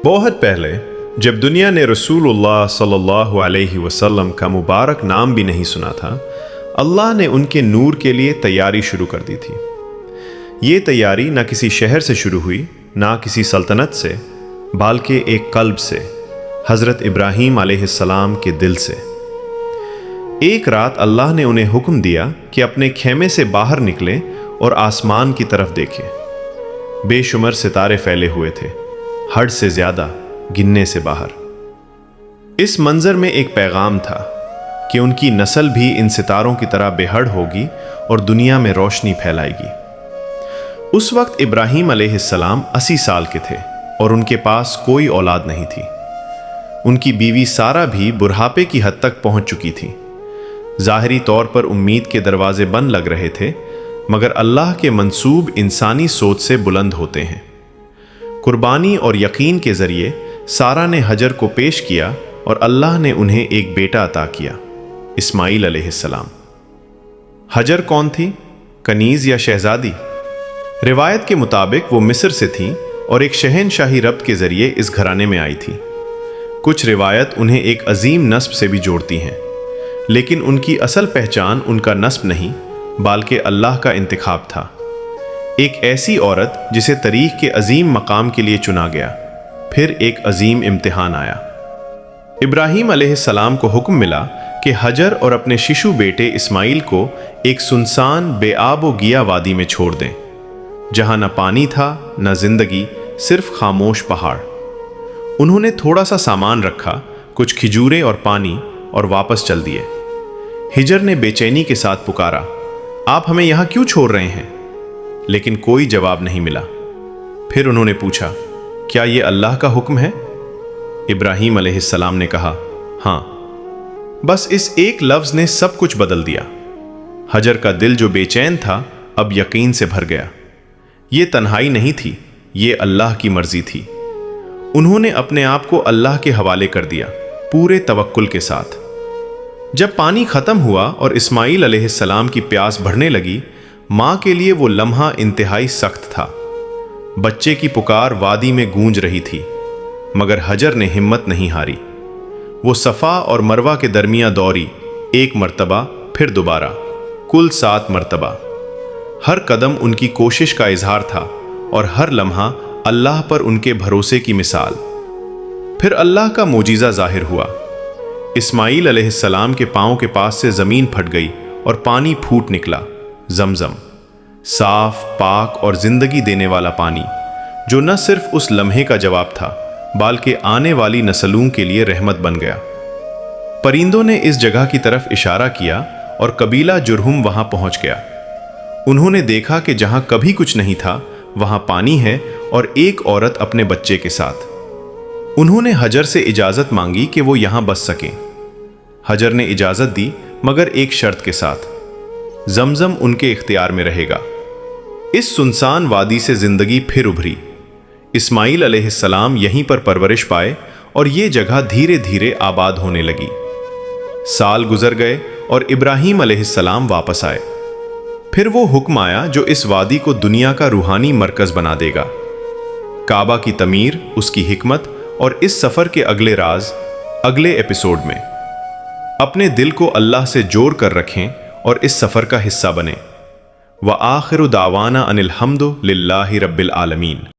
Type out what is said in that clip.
بہت پہلے جب دنیا نے رسول اللہ صلی اللہ علیہ وسلم کا مبارک نام بھی نہیں سنا تھا، اللہ نے ان کے نور کے لیے تیاری شروع کر دی تھی۔ یہ تیاری نہ کسی شہر سے شروع ہوئی، نہ کسی سلطنت سے، بلکہ ایک قلب سے، حضرت ابراہیم علیہ السلام کے دل سے۔ ایک رات اللہ نے انہیں حکم دیا کہ اپنے خیمے سے باہر نکلیں اور آسمان کی طرف دیکھیں۔ بے شمار ستارے پھیلے ہوئے تھے، حد سے زیادہ، گننے سے باہر۔ اس منظر میں ایک پیغام تھا کہ ان کی نسل بھی ان ستاروں کی طرح بے حد ہوگی اور دنیا میں روشنی پھیلائے گی۔ اس وقت ابراہیم علیہ السلام 80 سال کے تھے اور ان کے پاس کوئی اولاد نہیں تھی۔ ان کی بیوی سارہ بھی بڑھاپے کی حد تک پہنچ چکی تھی۔ ظاہری طور پر امید کے دروازے بند لگ رہے تھے، مگر اللہ کے منصوب انسانی سوچ سے بلند ہوتے ہیں۔ قربانی اور یقین کے ذریعے سارہ نے حجر کو پیش کیا اور اللہ نے انہیں ایک بیٹا عطا کیا، اسماعیل علیہ السلام۔ حجر کون تھی؟ کنیز یا شہزادی؟ روایت کے مطابق وہ مصر سے تھیں اور ایک شہنشاہی ربط کے ذریعے اس گھرانے میں آئی تھی۔ کچھ روایت انہیں ایک عظیم نسب سے بھی جوڑتی ہیں، لیکن ان کی اصل پہچان ان کا نسب نہیں بلکہ اللہ کا انتخاب تھا۔ ایک ایسی عورت جسے تاریخ کے عظیم مقام کے لیے چنا گیا۔ پھر ایک عظیم امتحان آیا۔ ابراہیم علیہ السلام کو حکم ملا کہ حجر اور اپنے ششو بیٹے اسماعیل کو ایک سنسان بے آب و گیا وادی میں چھوڑ دیں، جہاں نہ پانی تھا نہ زندگی، صرف خاموش پہاڑ۔ انہوں نے تھوڑا سا سامان رکھا، کچھ کھجوریں اور پانی، اور واپس چل دیے۔ ہجر نے بے چینی کے ساتھ پکارا، آپ ہمیں یہاں کیوں چھوڑ رہے ہیں؟ لیکن کوئی جواب نہیں ملا۔ پھر انہوں نے پوچھا، کیا یہ اللہ کا حکم ہے؟ ابراہیم علیہ السلام نے کہا، ہاں۔ بس اس ایک لفظ نے سب کچھ بدل دیا۔ حجر کا دل جو بے چین تھا اب یقین سے بھر گیا۔ یہ تنہائی نہیں تھی، یہ اللہ کی مرضی تھی۔ انہوں نے اپنے آپ کو اللہ کے حوالے کر دیا، پورے توکل کے ساتھ۔ جب پانی ختم ہوا اور اسماعیل علیہ السلام کی پیاس بڑھنے لگی، ماں کے لیے وہ لمحہ انتہائی سخت تھا۔ بچے کی پکار وادی میں گونج رہی تھی، مگر حجر نے ہمت نہیں ہاری۔ وہ صفا اور مروہ کے درمیان دوڑی، ایک مرتبہ، پھر دوبارہ، کل 7 مرتبہ۔ ہر قدم ان کی کوشش کا اظہار تھا اور ہر لمحہ اللہ پر ان کے بھروسے کی مثال۔ پھر اللہ کا معجزہ ظاہر ہوا۔ اسماعیل علیہ السلام کے پاؤں کے پاس سے زمین پھٹ گئی اور پانی پھوٹ نکلا، زمزم، صاف، پاک اور زندگی دینے والا پانی، جو نہ صرف اس لمحے کا جواب تھا بلکہ آنے والی نسلوں کے لیے رحمت بن گیا۔ پرندوں نے اس جگہ کی طرف اشارہ کیا اور قبیلہ جرہم وہاں پہنچ گیا۔ انہوں نے دیکھا کہ جہاں کبھی کچھ نہیں تھا وہاں پانی ہے اور ایک عورت اپنے بچے کے ساتھ۔ انہوں نے حجر سے اجازت مانگی کہ وہ یہاں بس سکیں۔ حجر نے اجازت دی، مگر ایک شرط کے ساتھ، زمزم ان کے اختیار میں رہے گا۔ اس سنسان وادی سے زندگی پھر ابھری۔ اسماعیل علیہ السلام یہیں پر پرورش پائے اور یہ جگہ دھیرے دھیرے آباد ہونے لگی۔ سال گزر گئے اور ابراہیم علیہ السلام واپس آئے۔ پھر وہ حکم آیا جو اس وادی کو دنیا کا روحانی مرکز بنا دے گا۔ کعبہ کی تعمیر، اس کی حکمت اور اس سفر کے اگلے راز اگلے ایپیسوڈ میں۔ اپنے دل کو اللہ سے جوڑ کر رکھیں اور اس سفر کا حصہ بنیں۔ وآخر دعوانا ان الحمد للہ رب العالمین۔